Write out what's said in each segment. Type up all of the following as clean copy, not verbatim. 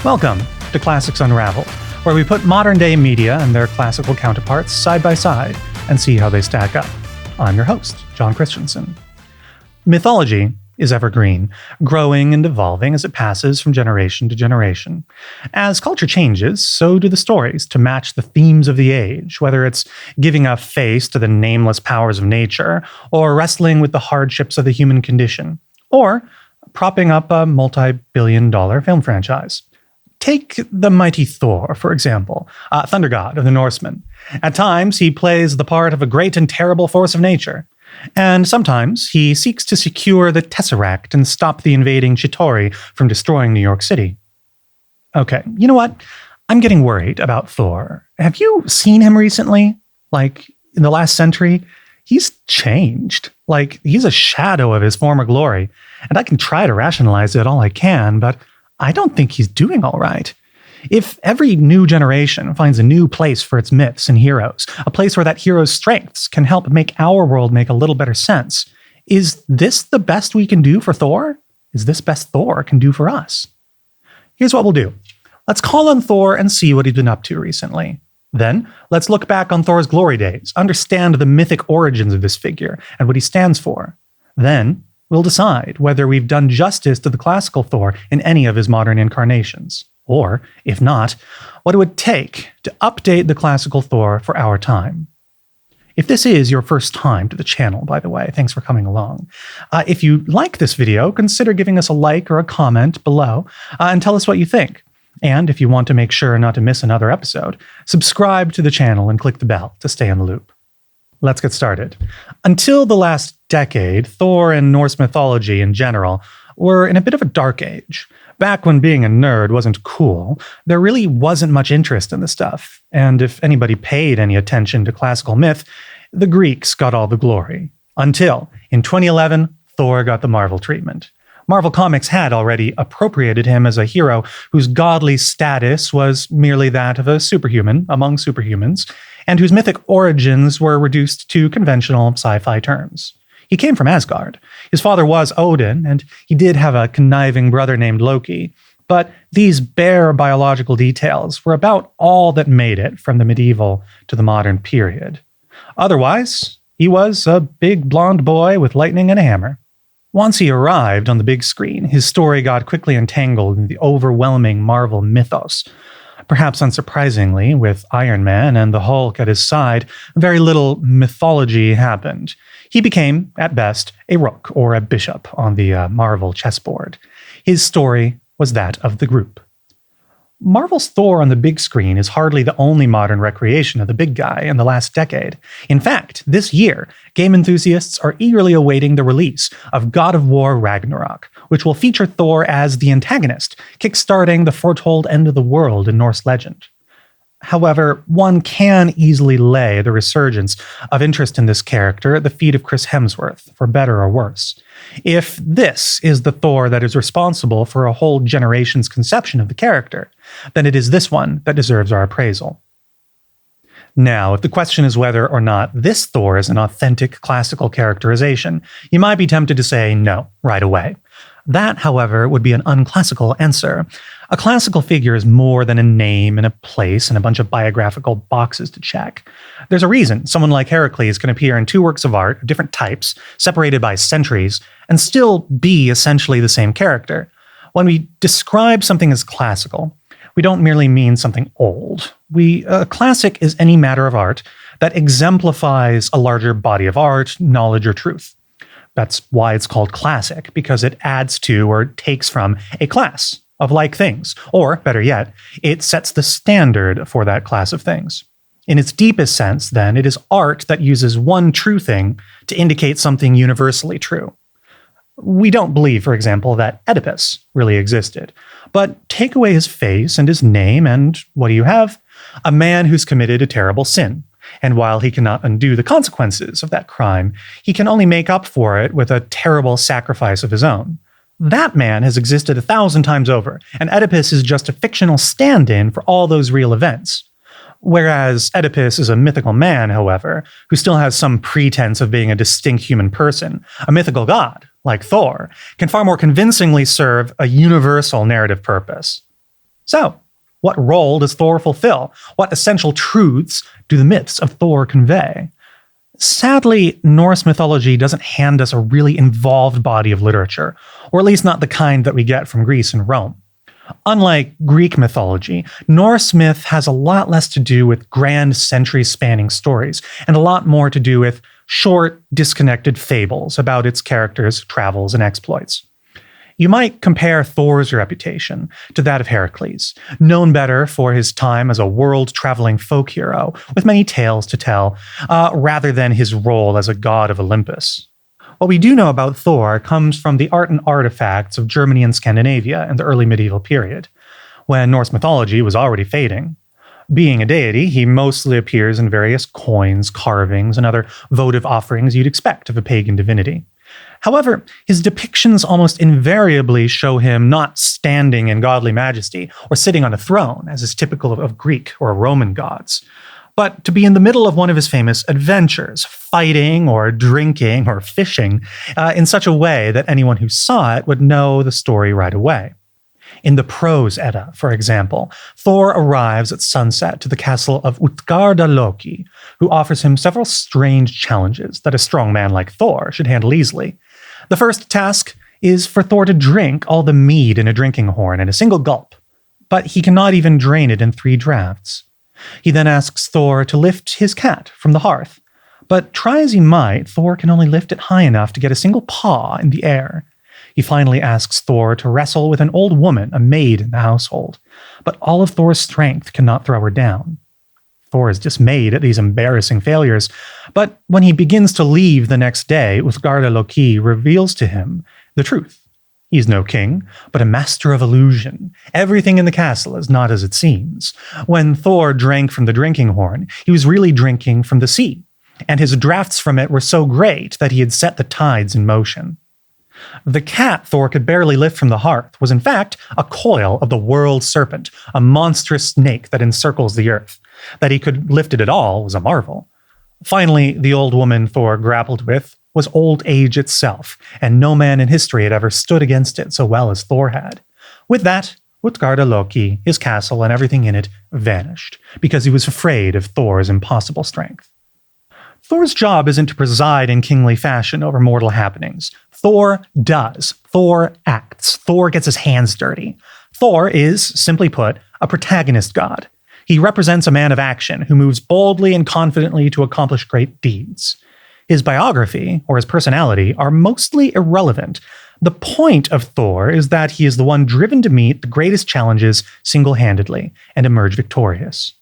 Welcome to Classics Unraveled, where we put modern-day media and their classical counterparts side by side and see how they stack up. I'm your host, Jon Christianson. Mythology is evergreen, growing and evolving as it passes from generation to generation. As culture changes, so do the stories to match the themes of the age, whether it's giving a face to the nameless powers of nature, or wrestling with the hardships of the human condition, or propping up a multi-billion-dollar film franchise. Take the mighty Thor, for example, thunder god of the Norsemen. At times, he plays the part of a great and terrible force of nature. And sometimes, he seeks to secure the Tesseract and stop the invading Chitauri from destroying New York City. Okay, you know what? I'm getting worried about Thor. Have you seen him recently? Like, in the last century? He's changed. Like, he's a shadow of his former glory. And I can try to rationalize it all I can, but I don't think he's doing all right. If every new generation finds a new place for its myths and heroes, a place where that hero's strengths can help make our world make a little better sense, is this the best we can do for Thor? Is this best Thor can do for us? Here's what we'll do. Let's call on Thor and see what he's been up to recently. Then, let's look back on Thor's glory days, understand the mythic origins of this figure and what he stands for. Then, we'll decide whether we've done justice to the classical Thor in any of his modern incarnations. Or, if not, what it would take to update the classical Thor for our time. If this is your first time to the channel, by the way, thanks for coming along. If you like this video, consider giving us a like or a comment below and tell us what you think. And if you want to make sure not to miss another episode, subscribe to the channel and click the bell to stay in the loop. Let's get started. Until the last decade, Thor and Norse mythology in general were in a bit of a dark age. Back when being a nerd wasn't cool, there really wasn't much interest in the stuff. And if anybody paid any attention to classical myth, the Greeks got all the glory. Until, in 2011, Thor got the Marvel treatment. Marvel Comics had already appropriated him as a hero whose godly status was merely that of a superhuman among superhumans, and whose mythic origins were reduced to conventional sci-fi terms. He came from Asgard. His father was Odin, and he did have a conniving brother named Loki, but these bare biological details were about all that made it from the medieval to the modern period. Otherwise, he was a big blonde boy with lightning and a hammer. Once he arrived on the big screen, his story got quickly entangled in the overwhelming Marvel mythos. Perhaps unsurprisingly, with Iron Man and the Hulk at his side, very little mythology happened. He became, at best, a rook or a bishop on the Marvel chessboard. His story was that of the group. Marvel's Thor on the big screen is hardly the only modern recreation of the big guy in the last decade. In fact, this year, game enthusiasts are eagerly awaiting the release of God of War RAGNAROK, which will feature Thor as the antagonist, kickstarting the foretold end of the world in Norse legend. However, one can easily lay the resurgence of interest in this character at the feet of Chris Hemsworth, for better or worse. If this is the Thor that is responsible for a whole generation's conception of the character, then it is this one that deserves our appraisal. Now, if the question is whether or not this Thor is an authentic classical characterization, you might be tempted to say no right away. That, however, would be an unclassical answer. A classical figure is more than a name and a place and a bunch of biographical boxes to check. There's a reason someone like Heracles can appear in two works of art of different types, separated by centuries, and still be essentially the same character. When we describe something as classical, we don't merely mean something old. A classic is any matter of art that exemplifies a larger body of art, knowledge, or truth. That's why it's called classic, because it adds to or takes from a class of like things, or better yet, it sets the standard for that class of things. In its deepest sense, then, it is art that uses one true thing to indicate something universally true. We don't believe, for example, that Oedipus really existed, but take away his face and his name, and what do you have? A man who's committed a terrible sin. And while he cannot undo the consequences of that crime, he can only make up for it with a terrible sacrifice of his own. That man has existed 1,000 times over, and Oedipus is just a fictional stand-in for all those real events. Whereas Oedipus is a mythical man, however, who still has some pretense of being a distinct human person, a mythical god, like Thor, can far more convincingly serve a universal narrative purpose. So, what role does Thor fulfill? What essential truths do the myths of Thor convey? Sadly, Norse mythology doesn't hand us a really involved body of literature, or at least not the kind that we get from Greece and Rome. Unlike Greek mythology, Norse myth has a lot less to do with grand century-spanning stories, and a lot more to do with short, disconnected fables about its characters' travels and exploits. You might compare Thor's reputation to that of Heracles, known better for his time as a world-traveling folk hero with many tales to tell, rather than his role as a god of Olympus. What we do know about Thor comes from the art and artifacts of Germany and Scandinavia in the early medieval period, when Norse mythology was already fading. Being a deity, he mostly appears in various coins, carvings, and other votive offerings you'd expect of a pagan divinity. However, his depictions almost invariably show him not standing in godly majesty or sitting on a throne, as is typical of Greek or Roman gods, but to be in the middle of one of his famous adventures, fighting or drinking or fishing, in such a way that anyone who saw it would know the story right away. In the Prose Edda, for example, Thor arrives at sunset to the castle of UTGARDA Loki, who offers him several strange challenges that a strong man like Thor should handle easily. The first task is for Thor to drink all the mead in a drinking horn in a single gulp, but he cannot even drain it in 3 drafts. He then asks Thor to lift his cat from the hearth, but try as he might, Thor can only lift it high enough to get a single paw in the air. He finally asks Thor to wrestle with an old woman, a maid in the household, but all of Thor's strength cannot throw her down. Thor is dismayed at these embarrassing failures, but when he begins to leave the next day, Utgarda Loki reveals to him the truth. He's no king, but a master of illusion. Everything in the castle is not as it seems. When Thor drank from the drinking horn, he was really drinking from the sea, and his draughts from it were so great that he had set the tides in motion. The cat Thor could barely lift from the hearth was in fact a coil of the world serpent, a monstrous snake that encircles the earth. That he could lift it at all was a marvel. Finally, the old woman Thor grappled with was old age itself, and no man in history had ever stood against it so well as Thor had. With that, Utgarda Loki, his castle, and everything in it vanished, because he was afraid of Thor's impossible strength. Thor's job isn't to preside in kingly fashion over mortal happenings. Thor does. Thor acts. Thor gets his hands dirty. Thor is, simply put, a protagonist god. He represents a man of action who moves boldly and confidently to accomplish great deeds. His biography, or his personality, are mostly irrelevant. The point of Thor is that he is the one driven to meet the greatest challenges single-handedly and emerge victorious.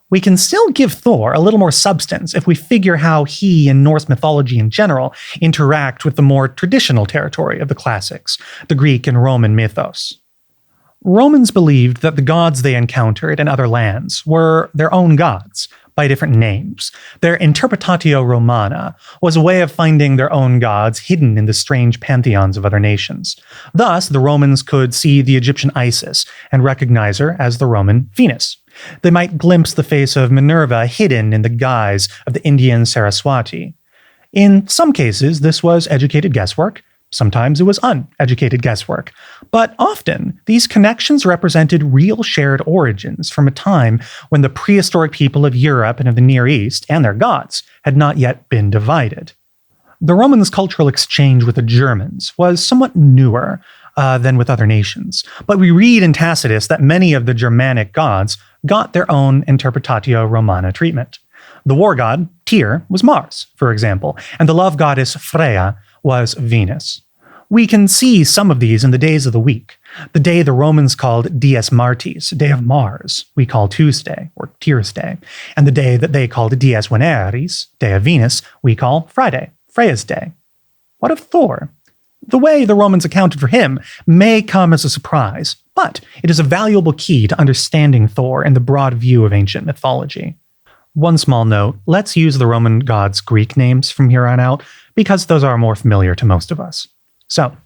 We can still give Thor a little more substance if we figure how he and Norse mythology in general interact with the more traditional territory of the classics, the Greek and Roman mythos. Romans believed that the gods they encountered in other lands were their own gods, by different names. Their Interpretatio Romana was a way of finding their own gods hidden in the strange pantheons of other nations. Thus, the Romans could see the Egyptian Isis and recognize her as the Roman Venus. They might glimpse the face of Minerva hidden in the guise of the Indian Saraswati. In some cases, this was educated guesswork. Sometimes it was uneducated guesswork. But often, these connections represented real shared origins from a time when the prehistoric people of Europe and of the Near East and their gods had not yet been divided. The Romans' cultural exchange with the Germans was somewhat newer than with other nations, but we read in Tacitus that many of the Germanic gods got their own Interpretatio Romana treatment. The war god, Tyr, was Mars, for example, and the love goddess Freya was Venus. We can see some of these in the days of the week. The day the Romans called Dies Martis, Day of Mars, we call Tuesday, or Tyr's Day, and the day that they called Dies Veneris, Day of Venus, we call Friday, Freya's Day. What of Thor? The way the Romans accounted for him may come as a surprise, but it is a valuable key to understanding Thor in the broad view of ancient mythology. One small note, let's use the Roman gods' Greek names from here on out, because those are more familiar to most of us. So,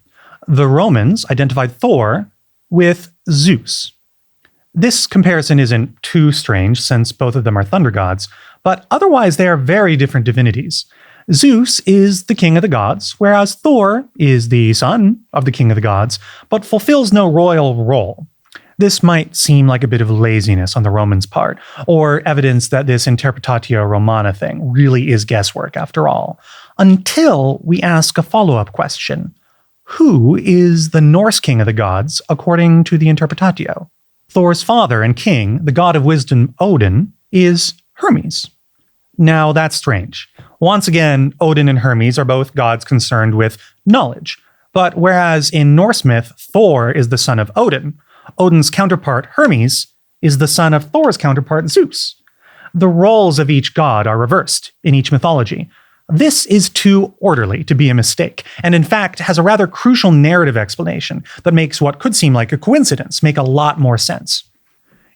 the Romans identified Thor with Zeus. This comparison isn't too strange since both of them are thunder gods, but otherwise they are very different divinities. Zeus is the king of the gods, whereas Thor is the son of the king of the gods, but fulfills no royal role. This might seem like a bit of laziness on the Romans' part, or evidence that this interpretatio Romana thing really is guesswork after all, until we ask a follow-up question. Who is the Norse king of the gods according to the interpretatio? Thor's father and king, the god of wisdom Odin, is Hermes. Now that's strange. Once again, Odin and Hermes are both gods concerned with knowledge, but whereas in Norse myth, Thor is the son of Odin, Odin's counterpart, Hermes, is the son of Thor's counterpart, Zeus. The roles of each god are reversed in each mythology. This is too orderly to be a mistake, and in fact has a rather crucial narrative explanation that makes what could seem like a coincidence make a lot more sense.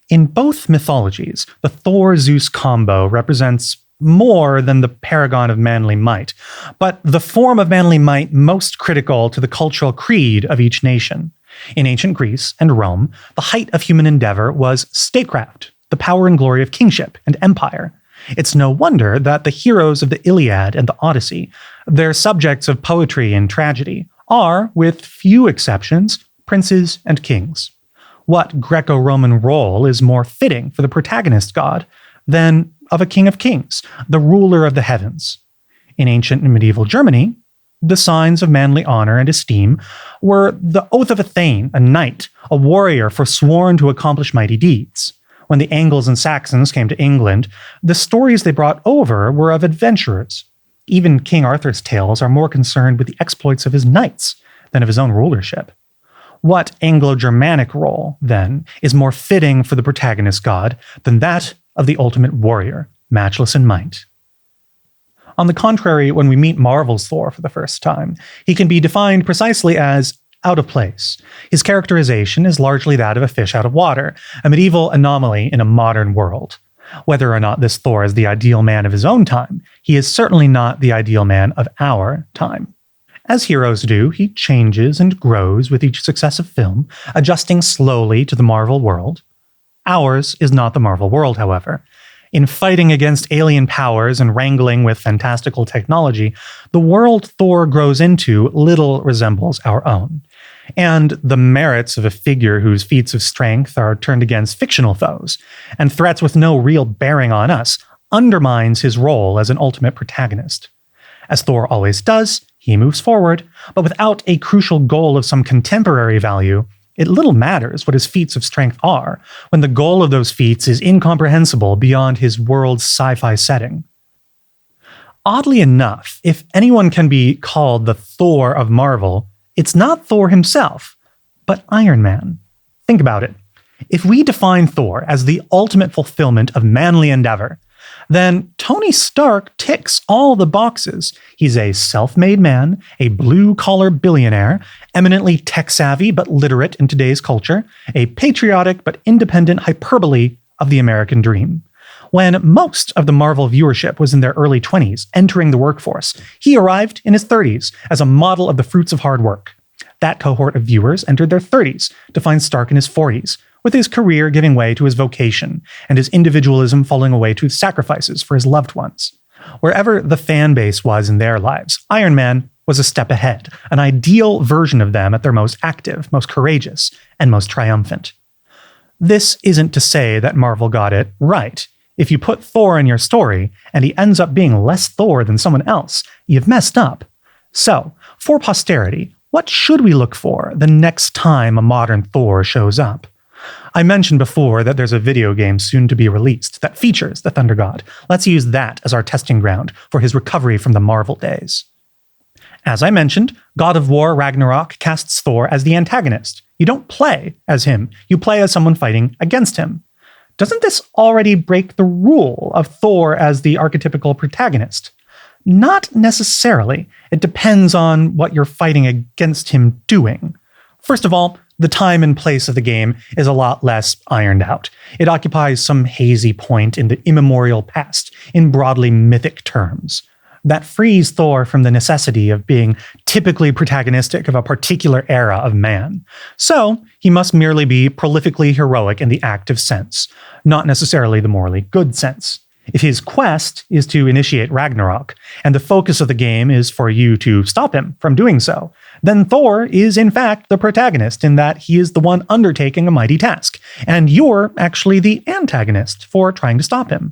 In both mythologies, the Thor-Zeus combo represents more than the paragon of manly might, but the form of manly might most critical to the cultural creed of each nation. In ancient Greece and Rome, the height of human endeavor was statecraft, the power and glory of kingship and empire. It's no wonder that the heroes of the Iliad and the Odyssey, their subjects of poetry and tragedy, are, with few exceptions, princes and kings. What Greco-Roman role is more fitting for the protagonist god than of a king of kings, the ruler of the heavens? In ancient and medieval Germany, the signs of manly honor and esteem were the oath of a thane, a knight, a warrior forsworn to accomplish mighty deeds. When the Angles and Saxons came to England, the stories they brought over were of adventurers. Even King Arthur's tales are more concerned with the exploits of his knights than of his own rulership. What Anglo-Germanic role, then, is more fitting for the protagonist god than that of the ultimate warrior, matchless in might? On the contrary, when we meet Marvel's Thor for the first time, he can be defined precisely as out of place. His characterization is largely that of a fish out of water, a medieval anomaly in a modern world. Whether or not this Thor is the ideal man of his own time, he is certainly not the ideal man of our time. As heroes do, he changes and grows with each successive film, adjusting slowly to the Marvel world. Ours is not the Marvel world, however. In fighting against alien powers and wrangling with fantastical technology, the world Thor grows into little resembles our own. And the merits of a figure whose feats of strength are turned against fictional foes, and threats with no real bearing on us, undermines his role as an ultimate protagonist. As Thor always does, he moves forward, but without a crucial goal of some contemporary value, it little matters what his feats of strength are, when the goal of those feats is incomprehensible beyond his world's sci-fi setting. Oddly enough, if anyone can be called the Thor of Marvel, it's not Thor himself, but Iron Man. Think about it. If we define Thor as the ultimate fulfillment of manly endeavor, then Tony Stark ticks all the boxes. He's a self-made man, a blue-collar billionaire, eminently tech-savvy but literate in today's culture, a patriotic but independent hyperbole of the American dream. When most of the Marvel viewership was in their early 20s, entering the workforce, he arrived in his 30s as a model of the fruits of hard work. That cohort of viewers entered their 30s to find Stark in his 40s, with his career giving way to his vocation, and his individualism falling away to sacrifices for his loved ones. Wherever the fan base was in their lives, Iron Man was a step ahead, an ideal version of them at their most active, most courageous, and most triumphant. This isn't to say that Marvel got it right. If you put Thor in your story, and he ends up being less Thor than someone else, you've messed up. So, for posterity, what should we look for the next time a modern Thor shows up? I mentioned before that there's a video game soon to be released that features the Thunder God. Let's use that as our testing ground for his recovery from the Marvel days. As I mentioned, God of War RAGNAROK casts Thor as the antagonist. You don't play as him, you play as someone fighting against him. Doesn't this already break the rule of Thor as the archetypical protagonist? Not necessarily. It depends on what you're fighting against him doing. First of all, the time and place of the game is a lot less ironed out. It occupies some hazy point in the immemorial past, in broadly mythic terms. That frees Thor from the necessity of being typically protagonistic of a particular era of man. So, he must merely be prolifically heroic in the active sense, not necessarily the morally good sense. If his quest is to initiate Ragnarok, and the focus of the game is for you to stop him from doing so, then Thor is in fact the protagonist in that he is the one undertaking a mighty task, and you're actually the antagonist for trying to stop him.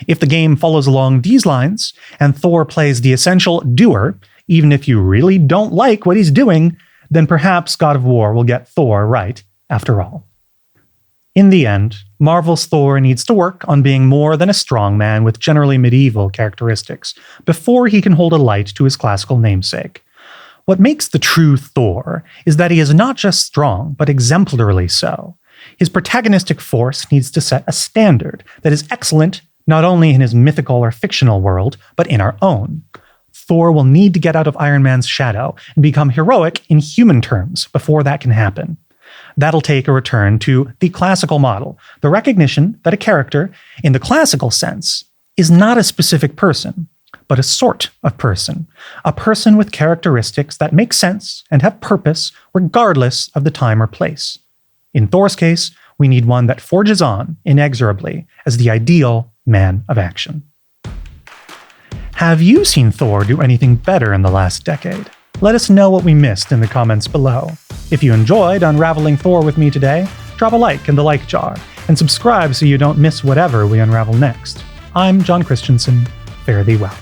If the game follows along these lines, and Thor plays the essential doer, even if you really don't like what he's doing, then perhaps God of War will get Thor right after all. In the end, Marvel's Thor needs to work on being more than a strong man with generally medieval characteristics before he can hold a light to his classical namesake. What makes the true Thor is that he is not just strong, but exemplarily so. His protagonistic force needs to set a standard that is excellent not only in his mythical or fictional world, but in our own. Thor will need to get out of Iron Man's shadow and become heroic in human terms before that can happen. That'll take a return to the classical model, the recognition that a character, in the classical sense, is not a specific person, but a sort of person, a person with characteristics that make sense and have purpose regardless of the time or place. In Thor's case, we need one that forges on inexorably as the ideal man of action. Have you seen Thor do anything better in the last decade? Let us know what we missed in the comments below. If you enjoyed unraveling Thor with me today, drop a like in the like jar, and subscribe so you don't miss whatever we unravel next. I'm Jon Christianson. Fare thee well.